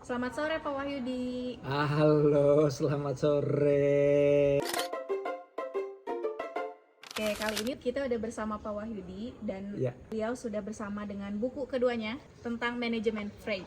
Selamat sore Pak Wahyudi. Halo, selamat sore. Oke, kali ini kita udah bersama Pak Wahyudi dan Ya, beliau sudah bersama dengan buku keduanya tentang manajemen freight.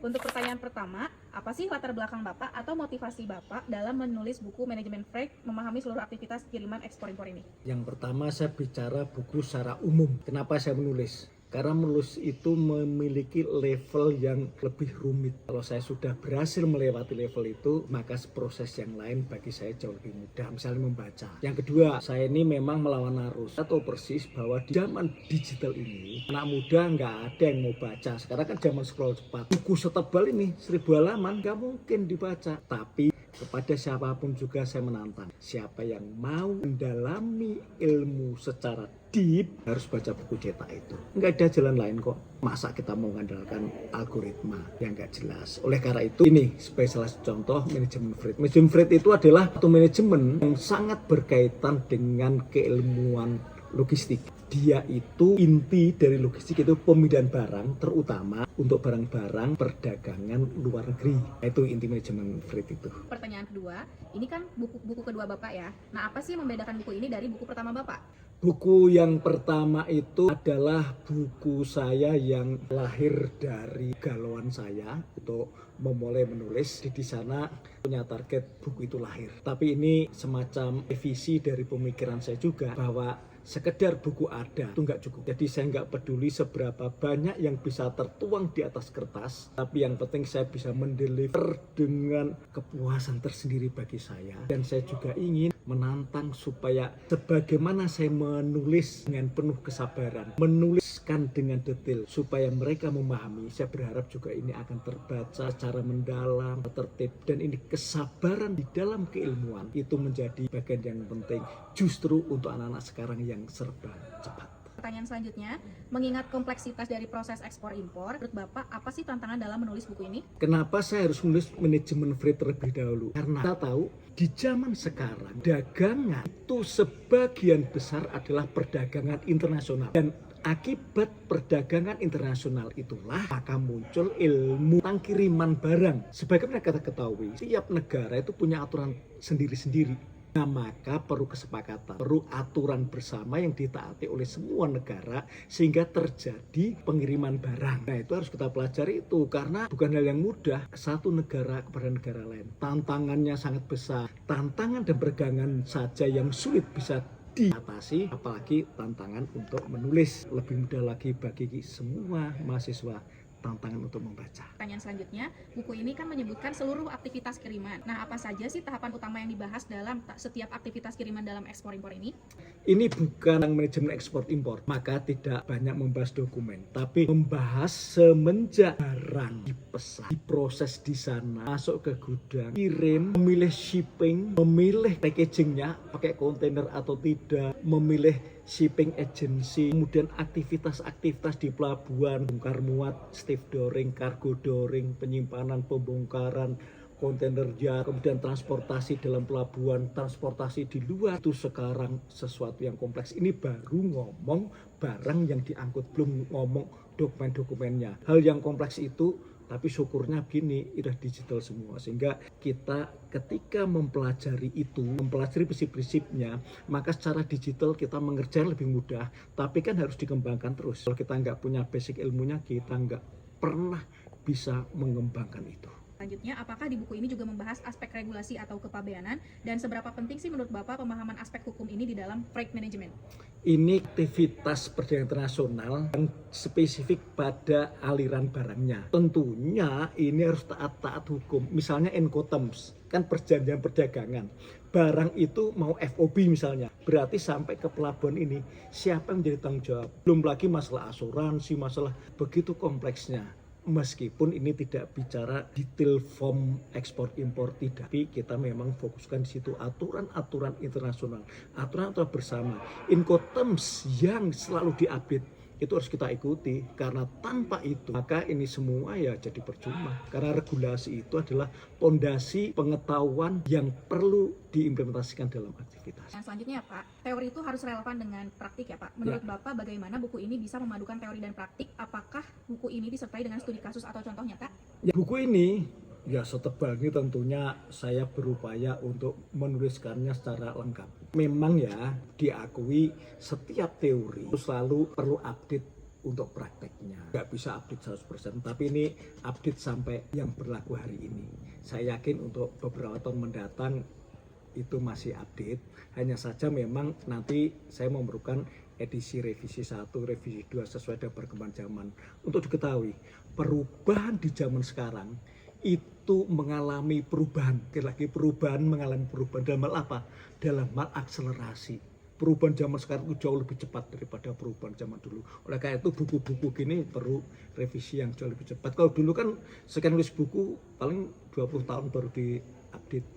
Untuk pertanyaan pertama, apa sih latar belakang Bapak atau motivasi Bapak dalam menulis buku manajemen freight memahami seluruh aktivitas kiriman ekspor-impor ini? yang pertama saya bicara buku secara umum. Kenapa saya menulis? Karena menulis itu memiliki level yang lebih rumit. Kalau saya sudah berhasil melewati level itu, maka proses yang lain bagi saya jauh lebih mudah. Misalnya membaca. Yang kedua, saya ini memang melawan arus. Saya tahu persis bahwa di zaman digital ini, anak muda nggak ada yang mau baca. Sekarang kan zaman scroll cepat. Buku setebal ini, 1000 halaman, nggak mungkin dibaca. Tapi kepada siapapun juga saya menantang. Siapa yang mau mendalami ilmu secara deep harus baca buku cetak itu. Nggak ada jalan lain kok. Masa kita mau mengandalkan algoritma yang nggak jelas. Oleh karena itu ini sebagai salah satu contoh manajemen freight. Manajemen freight itu adalah satu manajemen yang sangat berkaitan dengan keilmuan logistik. Dia itu inti dari logistik itu pemindahan barang, terutama untuk barang-barang perdagangan luar negeri. Itu inti manajemen freight itu. Pertanyaan kedua, ini kan buku kedua Bapak ya. Nah, apa sih yang membedakan buku ini dari buku pertama Bapak? Buku yang pertama itu adalah buku saya yang lahir dari galauan saya untuk memulai menulis. Di sana punya target buku itu lahir. Tapi ini semacam revisi dari pemikiran saya juga bahwa sekedar buku ada itu nggak cukup. Jadi saya nggak peduli seberapa banyak yang bisa tertuang di atas kertas, tapi yang penting saya bisa mendeliver dengan kepuasan tersendiri bagi saya. Dan saya juga ingin menantang supaya sebagaimana saya menulis dengan penuh kesabaran, menuliskan dengan detail supaya mereka memahami, saya berharap juga ini akan terbaca secara mendalam, tertib, dan ini kesabaran di dalam keilmuan itu menjadi bagian yang penting justru untuk anak-anak sekarang yang serba cepat. Pertanyaan selanjutnya, mengingat kompleksitas dari proses ekspor-impor, menurut Bapak apa sih tantangan dalam menulis buku ini? Kenapa saya harus menulis manajemen freight terlebih dahulu? Karena kita tahu di zaman sekarang dagangan itu sebagian besar adalah perdagangan internasional. Dan akibat perdagangan internasional itulah maka muncul ilmu tentang kiriman barang. Sebagaimana kita ketahui, setiap negara itu punya aturan sendiri-sendiri. Nah, maka perlu kesepakatan, perlu aturan bersama yang ditaati oleh semua negara sehingga terjadi pengiriman barang. Nah, itu harus kita pelajari itu karena bukan hal yang mudah satu negara kepada negara lain. Tantangannya sangat besar. Tantangan dan perdagangan saja yang sulit bisa diatasi, apalagi tantangan untuk menulis. Lebih mudah lagi bagi semua mahasiswa tantangan untuk membaca. Pertanyaan selanjutnya, buku ini kan menyebutkan seluruh aktivitas kiriman. Nah, apa saja sih tahapan utama yang dibahas dalam setiap aktivitas kiriman dalam ekspor-impor ini? Ini bukan manajemen ekspor impor, maka tidak banyak membahas dokumen, tapi membahas semenjak barang dipesan, diproses di sana, masuk ke gudang, kirim, memilih shipping, memilih packagingnya, pakai kontainer atau tidak, memilih shipping agency, kemudian aktivitas-aktivitas di pelabuhan, bongkar muat, stevedoring, cargo doring, penyimpanan, pembongkaran, kontainer ya, kemudian transportasi dalam pelabuhan, transportasi di luar. Itu sekarang sesuatu yang kompleks. Ini baru ngomong barang yang diangkut, belum ngomong dokumen-dokumennya. Hal yang kompleks itu, tapi syukurnya begini, udah digital semua. Sehingga kita ketika mempelajari itu, mempelajari prinsip-prinsipnya, maka secara digital kita mengerjakan lebih mudah. Tapi kan harus dikembangkan terus. Kalau kita nggak punya basic ilmunya, kita nggak pernah bisa mengembangkan itu. Selanjutnya, apakah di buku ini juga membahas aspek regulasi atau kepabeanan dan seberapa penting sih menurut Bapak pemahaman aspek hukum ini di dalam freight management? Ini aktivitas perdagangan internasional yang spesifik pada aliran barangnya. Tentunya ini harus taat hukum. Misalnya Incoterms, kan perjanjian perdagangan. Barang itu mau FOB misalnya, berarti sampai ke pelabuhan ini siapa yang menjadi tanggung jawab? Belum lagi masalah asuransi, masalah begitu kompleksnya. Meskipun ini tidak bicara detail form ekspor impor tidak, tapi kita memang fokuskan di situ aturan-aturan internasional, aturan-aturan bersama, Incoterms yang selalu diupdate itu harus kita ikuti, karena tanpa itu maka ini semua ya jadi percuma, karena regulasi itu adalah pondasi pengetahuan yang perlu diimplementasikan dalam aktivitas. Yang selanjutnya Pak, teori itu harus relevan dengan praktik ya Pak. Menurut Bapak bagaimana buku ini bisa memadukan teori dan praktik? Apakah buku ini disertai dengan studi kasus atau contoh nyata? Ya, buku ini ya setebal ini tentunya saya berupaya untuk menuliskannya secara lengkap. Memang ya diakui setiap teori selalu perlu update untuk prakteknya. Nggak bisa update 100%, tapi ini update sampai yang berlaku hari ini. Saya yakin untuk beberapa tahun mendatang itu masih update. Hanya saja memang nanti saya memerlukan edisi revisi 1, revisi 2 sesuai dengan perkembangan zaman. Untuk diketahui, perubahan di zaman sekarang itu mengalami perubahan. Lagi perubahan mengalami perubahan dalam hal apa? Dalam hal akselerasi. Perubahan zaman sekarang itu jauh lebih cepat daripada perubahan zaman dulu. Oleh karena itu buku-buku gini perlu revisi yang jauh lebih cepat. Kalau dulu kan sekian nulis buku paling 20 tahun baru diupdate.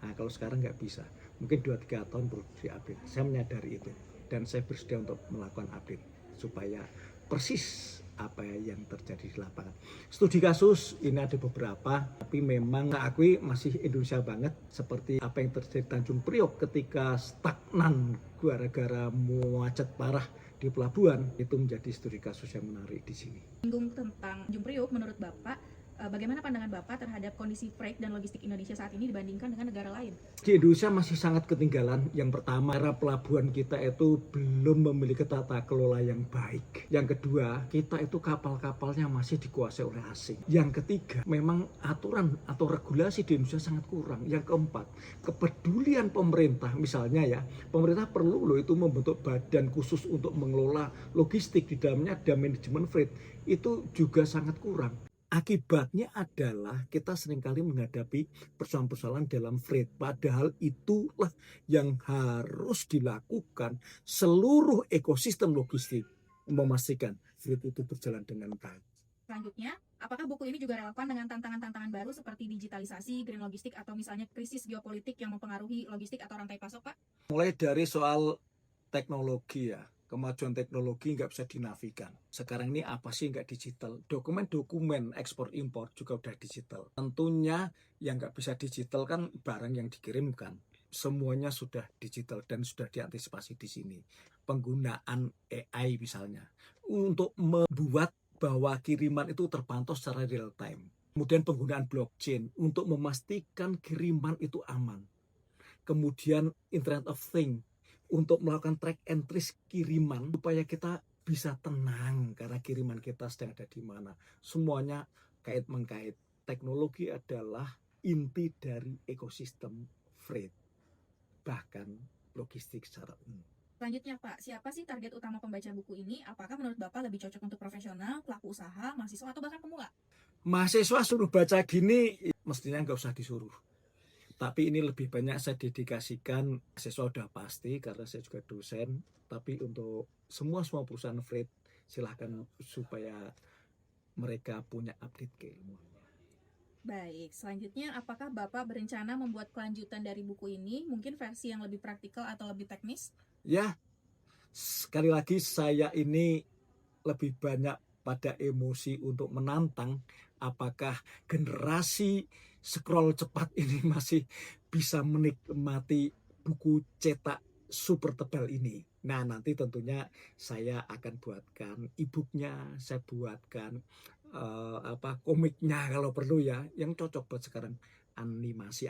Nah kalau sekarang nggak bisa. Mungkin 2-3 tahun baru diupdate. Saya menyadari itu. Dan saya bersedia untuk melakukan update supaya persis apa yang terjadi di lapangan. Studi kasus ini ada beberapa, tapi memang saya akui masih Indonesia banget, seperti apa yang terjadi di Tanjung Priok ketika stagnan gara-gara macet parah di pelabuhan. Itu menjadi studi kasus yang menarik di sini. Singgung tentang Tanjung Priok, menurut Bapak bagaimana pandangan Bapak terhadap kondisi freight dan logistik Indonesia saat ini dibandingkan dengan negara lain? Di Indonesia masih sangat ketinggalan. Yang pertama, era pelabuhan kita itu belum memiliki tata kelola yang baik. Yang kedua, kita itu kapal-kapalnya masih dikuasai oleh asing. Yang ketiga, memang aturan atau regulasi di Indonesia sangat kurang. Yang keempat, kepedulian pemerintah, misalnya ya, pemerintah perlu loh itu membentuk badan khusus untuk mengelola logistik, di dalamnya ada manajemen freight, itu juga sangat kurang. Akibatnya adalah kita seringkali menghadapi persoalan-persoalan dalam freight. Padahal itulah yang harus dilakukan seluruh ekosistem logistik, memastikan freight itu berjalan dengan baik. Selanjutnya, apakah buku ini juga relevan dengan tantangan-tantangan baru seperti digitalisasi, green logistik, atau misalnya krisis geopolitik yang mempengaruhi logistik atau rantai pasok, Pak? Mulai dari soal teknologi ya, kemajuan teknologi nggak bisa dinafikan. Sekarang ini apa sih nggak digital? Dokumen-dokumen ekspor impor juga udah digital. Tentunya yang nggak bisa digital kan barang yang dikirimkan. Semuanya sudah digital dan sudah diantisipasi di sini. Penggunaan AI misalnya untuk membuat bahwa kiriman itu terpantau secara real time. Kemudian penggunaan blockchain untuk memastikan kiriman itu aman. Kemudian Internet of Things untuk melakukan track and trace kiriman supaya kita bisa tenang karena kiriman kita sedang ada di mana. Semuanya kait-mengkait. Teknologi adalah inti dari ekosistem freight, bahkan logistik secara umum. Selanjutnya Pak, siapa sih target utama pembaca buku ini? Apakah menurut Bapak lebih cocok untuk profesional, pelaku usaha, mahasiswa, atau bahkan pemula? Mahasiswa suruh baca gini, mestinya nggak usah disuruh. Tapi ini lebih banyak saya dedikasikan, siswa udah pasti karena saya juga dosen. Tapi untuk semua perusahaan freight silahkan supaya mereka punya update keilmuan. Baik, selanjutnya apakah Bapak berencana membuat kelanjutan dari buku ini? Mungkin versi yang lebih praktikal atau lebih teknis? Ya, sekali lagi saya ini lebih banyak pada emosi untuk menantang apakah generasi scroll cepat ini masih bisa menikmati buku cetak super tebal ini. Nah nanti tentunya saya akan buatkan e-booknya, saya buatkan komiknya kalau perlu ya, yang cocok buat sekarang. Animasi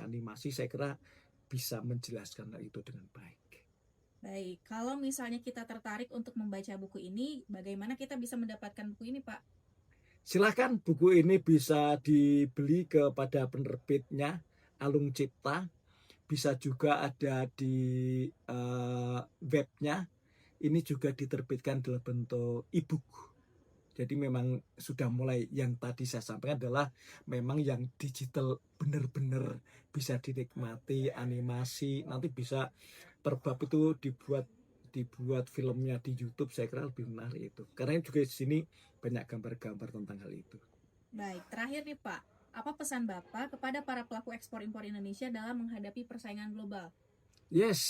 saya kira bisa menjelaskan hal itu dengan baik. Baik, kalau misalnya kita tertarik untuk membaca buku ini, bagaimana kita bisa mendapatkan buku ini, Pak? Silakan, buku ini bisa dibeli kepada penerbitnya Alung Cipta, bisa juga ada di webnya. Ini juga diterbitkan dalam bentuk e-book. Jadi memang sudah mulai, yang tadi saya sampaikan adalah memang yang digital benar-benar bisa dinikmati, animasi, nanti bisa per bab itu dibuat filmnya di YouTube, saya kira lebih menarik itu. Karena juga di sini banyak gambar-gambar tentang hal itu. Baik, terakhir nih Pak, apa pesan Bapak kepada para pelaku ekspor impor Indonesia dalam menghadapi persaingan global? Yes,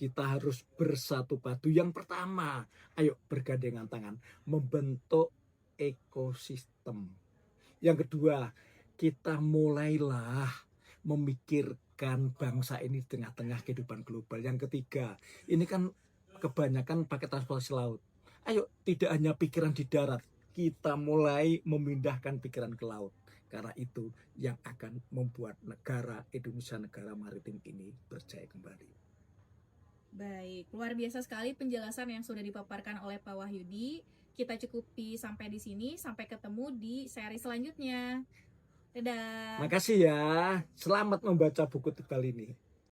Kita harus bersatu padu. Yang pertama, ayo bergandengan tangan membentuk ekosistem. Yang kedua, kita mulailah memikirkan bangsa ini di tengah-tengah kehidupan global. Yang ketiga, ini kan kebanyakan pakai transportasi laut. Ayo, tidak hanya pikiran di darat, kita mulai memindahkan pikiran ke laut. Karena itu yang akan membuat negara Indonesia, negara maritim ini berjaya kembali. Baik, luar biasa sekali penjelasan yang sudah dipaparkan oleh Pak Wahyudi. Kita cukupi sampai di sini, sampai ketemu di seri selanjutnya. Dadah. Makasih ya, selamat membaca buku tebal ini.